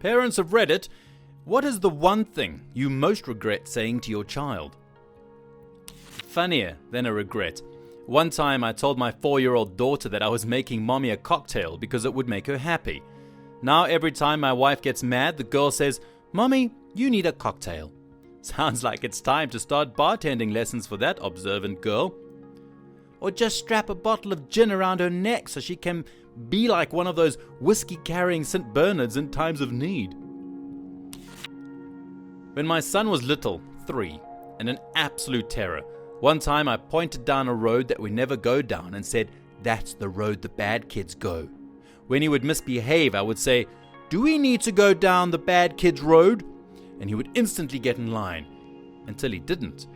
Parents of Reddit, what is the one thing you most regret saying to your child? Funnier than a regret. One time I told my 4-year-old daughter that I was making mommy a cocktail because it would make her happy. Now every time my wife gets mad, the girl says, "Mommy, you need a cocktail." Sounds like it's time to start bartending lessons for that observant girl. Or just strap a bottle of gin around her neck so she can be like one of those whiskey-carrying St. Bernards in times of need. When my son was little, 3, and an absolute terror, one time I pointed down a road that we never go down and said, "That's the road the bad kids go." When he would misbehave, I would say, "Do we need to go down the bad kids road?" And he would instantly get in line, until he didn't.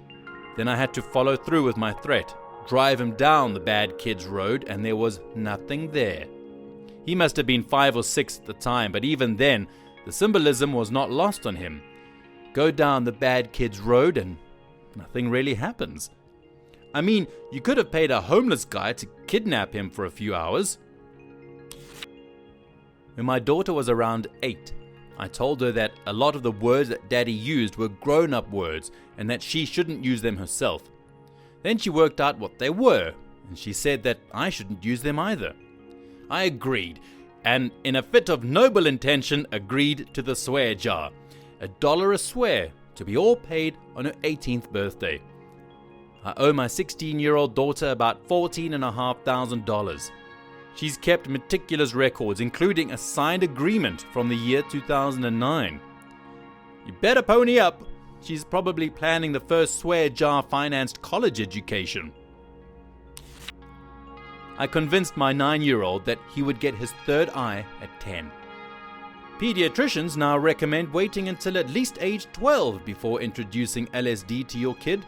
Then I had to follow through with my threat, drive him down the bad kids road, and there was nothing there. He must have been 5 or 6 at the time, but even then, the symbolism was not lost on him. Go down the bad kids road and nothing really happens. I mean, you could have paid a homeless guy to kidnap him for a few hours. When my daughter was around 8, I told her that a lot of the words that Daddy used were grown-up words and that she shouldn't use them herself. Then she worked out what they were, and she said that I shouldn't use them either. I agreed, and in a fit of noble intention agreed to the swear jar. $1 a swear, to be all paid on her 18th birthday. I owe my 16-year-old daughter about $14,500. She's kept meticulous records, including a signed agreement from the year 2009. You better pony up. She's probably planning the first swear jar financed college education. I convinced my 9-year-old that he would get his third eye at 10. Pediatricians now recommend waiting until at least age 12 before introducing LSD to your kid.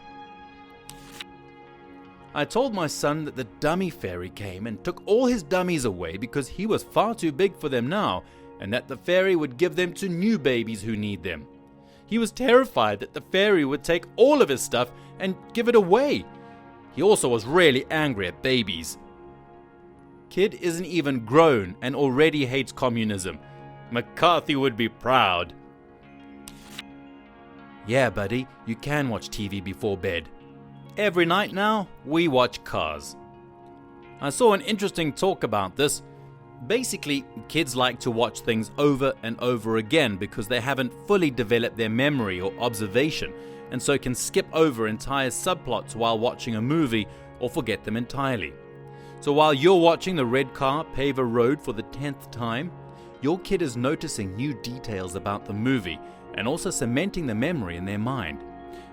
I told my son that the dummy fairy came and took all his dummies away because he was far too big for them now, and that the fairy would give them to new babies who need them. He was terrified that the fairy would take all of his stuff and give it away. He also was really angry at babies. Kid isn't even grown and already hates communism. McCarthy would be proud. Yeah, buddy, you can watch TV before bed. Every night now, we watch Cars. I saw an interesting talk about this. Basically, kids like to watch things over and over again because they haven't fully developed their memory or observation, and so can skip over entire subplots while watching a movie or forget them entirely. So while you're watching the red car pave a road for the 10th time, your kid is noticing new details about the movie and also cementing the memory in their mind.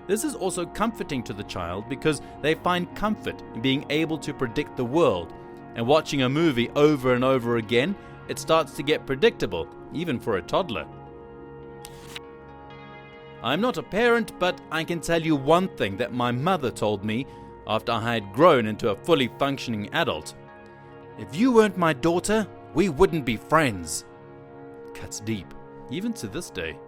This is also comforting to the child because they find comfort in being able to predict the world, and watching a movie over and over again, it starts to get predictable, even for a toddler. I'm not a parent, but I can tell you one thing that my mother told me after I had grown into a fully functioning adult. If you weren't my daughter, we wouldn't be friends. Cuts deep, even to this day.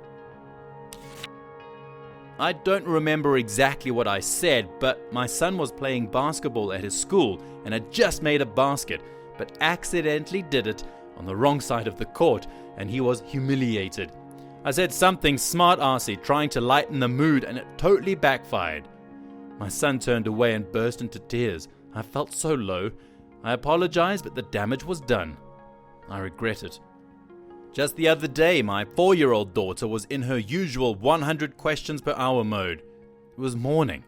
I don't remember exactly what I said, but my son was playing basketball at his school and had just made a basket, but accidentally did it on the wrong side of the court, and he was humiliated. I said something smart-arsey trying to lighten the mood, and it totally backfired. My son turned away and burst into tears. I felt so low. I apologized, but the damage was done. I regret it. Just the other day, my 4-year-old daughter was in her usual 100 questions per hour mode. It was morning,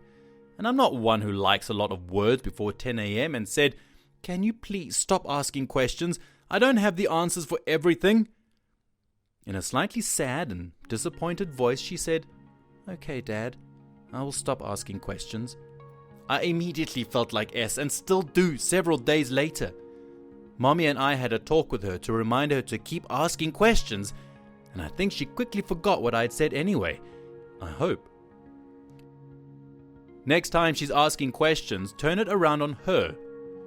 and I'm not one who likes a lot of words before 10 a.m. and said, "Can you please stop asking questions? I don't have the answers for everything." In a slightly sad and disappointed voice, she said, "Okay, Dad, I will stop asking questions." I immediately felt like S and still do several days later. Mommy and I had a talk with her to remind her to keep asking questions, and I think she quickly forgot what I had said anyway. I hope. Next time she's asking questions, turn it around on her.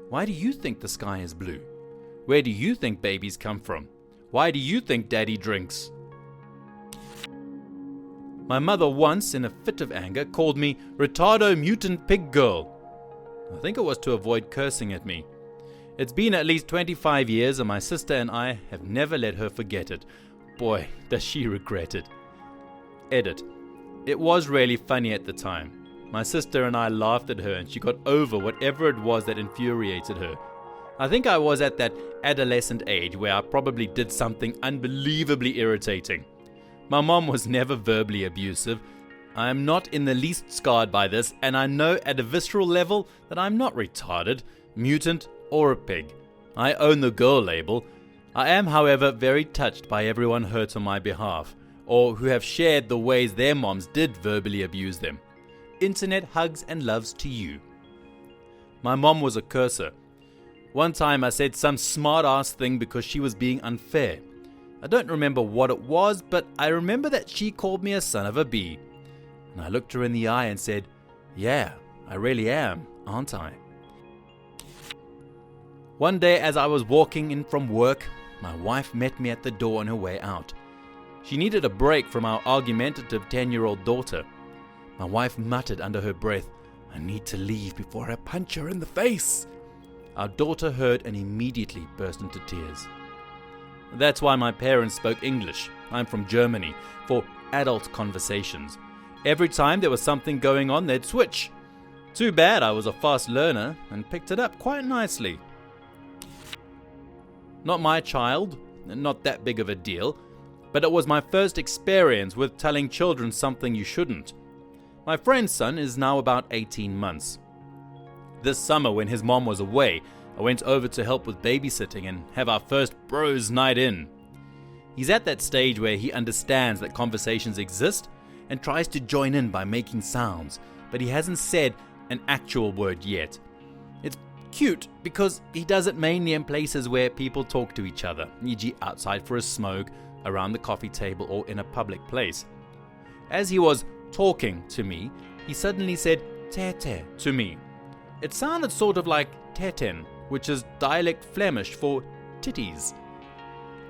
Why do you think the sky is blue? Where do you think babies come from? Why do you think Daddy drinks? My mother once, in a fit of anger, called me retardo mutant pig girl. I think it was to avoid cursing at me. It's been at least 25 years, and my sister and I have never let her forget it. boy, does she regret it. Edit. It was really funny at the time. My sister and I laughed at her and she got over whatever it was that infuriated her. I think I was at that adolescent age where I probably did something unbelievably irritating. My mom was never verbally abusive. I am not in the least scarred by this, and I know at a visceral level that I'm not retarded, mutant, or a pig. I own the girl label. I am, however, very touched by everyone hurt on my behalf, or who have shared the ways their moms did verbally abuse them. Internet hugs and loves to you. My mom was a cursor. One time I said some smart-ass thing because she was being unfair. I don't remember what it was, but I remember that she called me a son of a bee. And I looked her in the eye and said, "Yeah, I really am, aren't I?" One day as I was walking in from work, my wife met me at the door on her way out. She needed a break from our argumentative 10-year-old daughter. My wife muttered under her breath, "I need to leave before I punch her in the face." Our daughter heard and immediately burst into tears. That's why my parents spoke English. I'm from Germany, for adult conversations. Every time there was something going on, they'd switch. Too bad I was a fast learner and picked it up quite nicely. Not my child, not that big of a deal, but it was my first experience with telling children something you shouldn't. My friend's son is now about 18 months. This summer when his mom was away, I went over to help with babysitting and have our first bros night in. He's at that stage where he understands that conversations exist and tries to join in by making sounds, but he hasn't said an actual word yet. It's cute because he does it mainly in places where people talk to each other, e.g. outside for a smoke, around the coffee table, or in a public place. As he was talking to me, he suddenly said "tete" to me. It sounded sort of like teten, which is dialect Flemish for titties.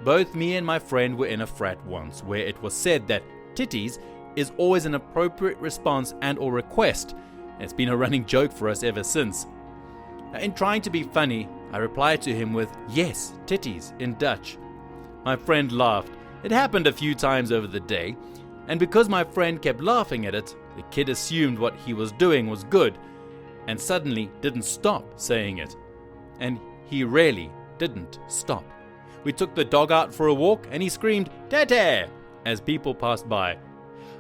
Both me and my friend were in a frat once where it was said that titties is always an appropriate response and or request. It's been a running joke for us ever since. In trying to be funny, I replied to him with "yes, titties" in Dutch. My friend laughed. It happened a few times over the day, and because my friend kept laughing at it, the kid assumed what he was doing was good, and suddenly didn't stop saying it. And he really didn't stop. We took the dog out for a walk and he screamed "Tete" as people passed by.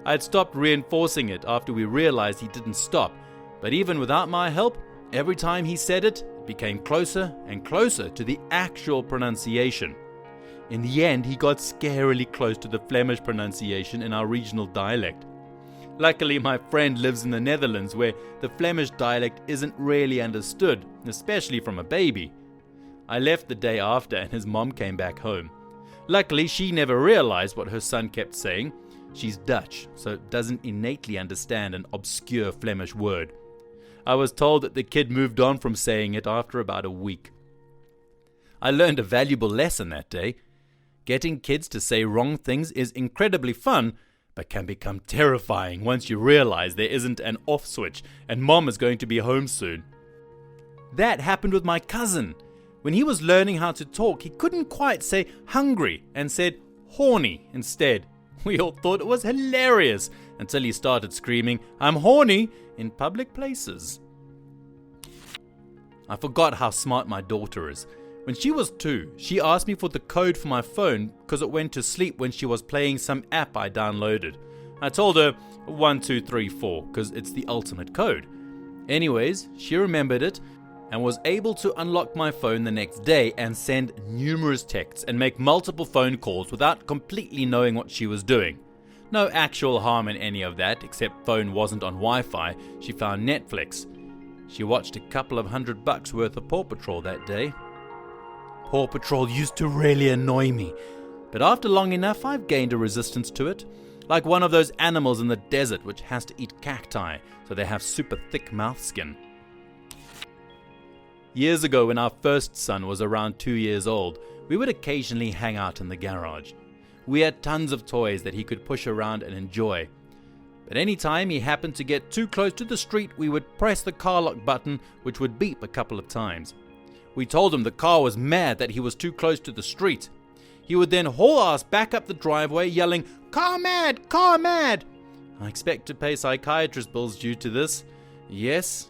I had stopped reinforcing it after we realized he didn't stop, but even without my help, every time he said it, it became closer and closer to the actual pronunciation. In the end, he got scarily close to the Flemish pronunciation in our regional dialect. Luckily, my friend lives in the Netherlands where the Flemish dialect isn't really understood, especially from a baby. I left the day after and his mom came back home. Luckily, she never realized what her son kept saying. She's Dutch, so doesn't innately understand an obscure Flemish word. I was told that the kid moved on from saying it after about a week. I learned a valuable lesson that day. Getting kids to say wrong things is incredibly fun, but can become terrifying once you realize there isn't an off switch and mom is going to be home soon. That happened with my cousin. When he was learning how to talk, he couldn't quite say hungry and said horny instead. We all thought it was hilarious until he started screaming, "I'm horny," in public places. I forgot how smart my daughter is. When she was 2, she asked me for the code for my phone because it went to sleep when she was playing some app I downloaded. I told her 1234 because it's the ultimate code. Anyways, she remembered it and was able to unlock my phone the next day and send numerous texts and make multiple phone calls without completely knowing what she was doing. No actual harm in any of that, except phone wasn't on Wi-Fi. She found Netflix. She watched a couple of $100 worth of Paw Patrol that day. Paw Patrol used to really annoy me, but after long enough I've gained a resistance to it, like one of those animals in the desert which has to eat cacti, so they have super thick mouth skin. Years ago, when our first son was around 2 years old, we would occasionally hang out in the garage. We had tons of toys that he could push around and enjoy. But any time he happened to get too close to the street, we would press the car lock button, which would beep a couple of times. We told him the car was mad that he was too close to the street. He would then haul ass back up the driveway yelling, "Car mad! Car mad!" I expect to pay psychiatrist bills due to this. Yes,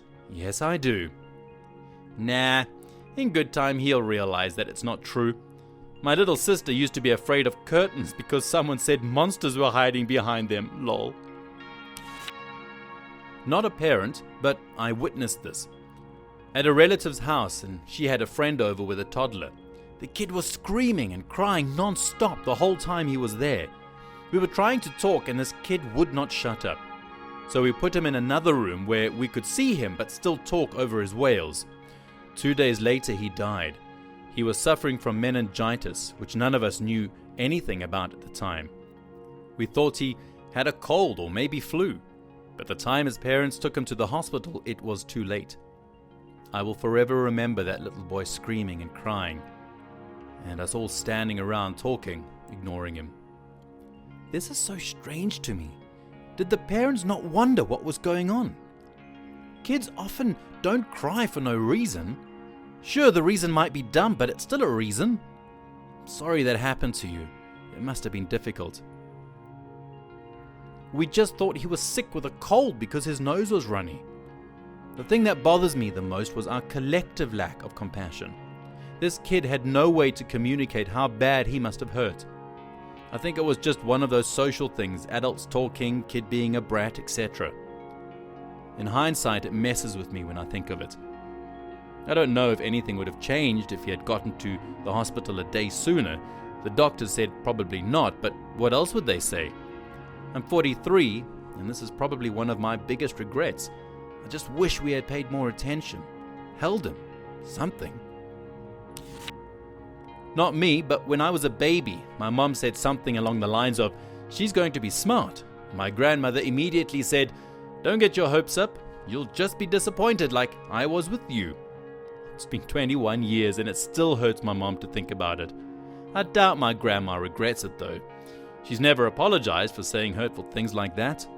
I do. Nah, in good time he'll realize that it's not true. My little sister used to be afraid of curtains because someone said monsters were hiding behind them, lol. Not a parent, but I witnessed this. At a relative's house, and she had a friend over with a toddler. The kid was screaming and crying non-stop the whole time he was there. We were trying to talk and this kid would not shut up. So we put him in another room where we could see him but still talk over his wails. 2 days later he died. He was suffering from meningitis, which none of us knew anything about at the time. We thought he had a cold or maybe flu, but the time his parents took him to the hospital, it was too late. I will forever remember that little boy screaming and crying, and us all standing around talking, ignoring him. This is so strange to me. Did the parents not wonder what was going on? Kids often don't cry for no reason. Sure, the reason might be dumb, but it's still a reason. Sorry that happened to you. It must have been difficult. We just thought he was sick with a cold because his nose was runny. The thing that bothers me the most was our collective lack of compassion. This kid had no way to communicate how bad he must have hurt. I think it was just one of those social things, adults talking, kid being a brat, etc. In hindsight, it messes with me when I think of it. I don't know if anything would have changed if he had gotten to the hospital a day sooner. The doctors said probably not, but what else would they say? I'm 43, and this is probably one of my biggest regrets. I just wish we had paid more attention, held him, something. Not me, but when I was a baby, my mom said something along the lines of, "She's going to be smart." My grandmother immediately said, "Don't get your hopes up, you'll just be disappointed like I was with you." It's been 21 years and it still hurts my mom to think about it. I doubt my grandma regrets it though. She's never apologized for saying hurtful things like that.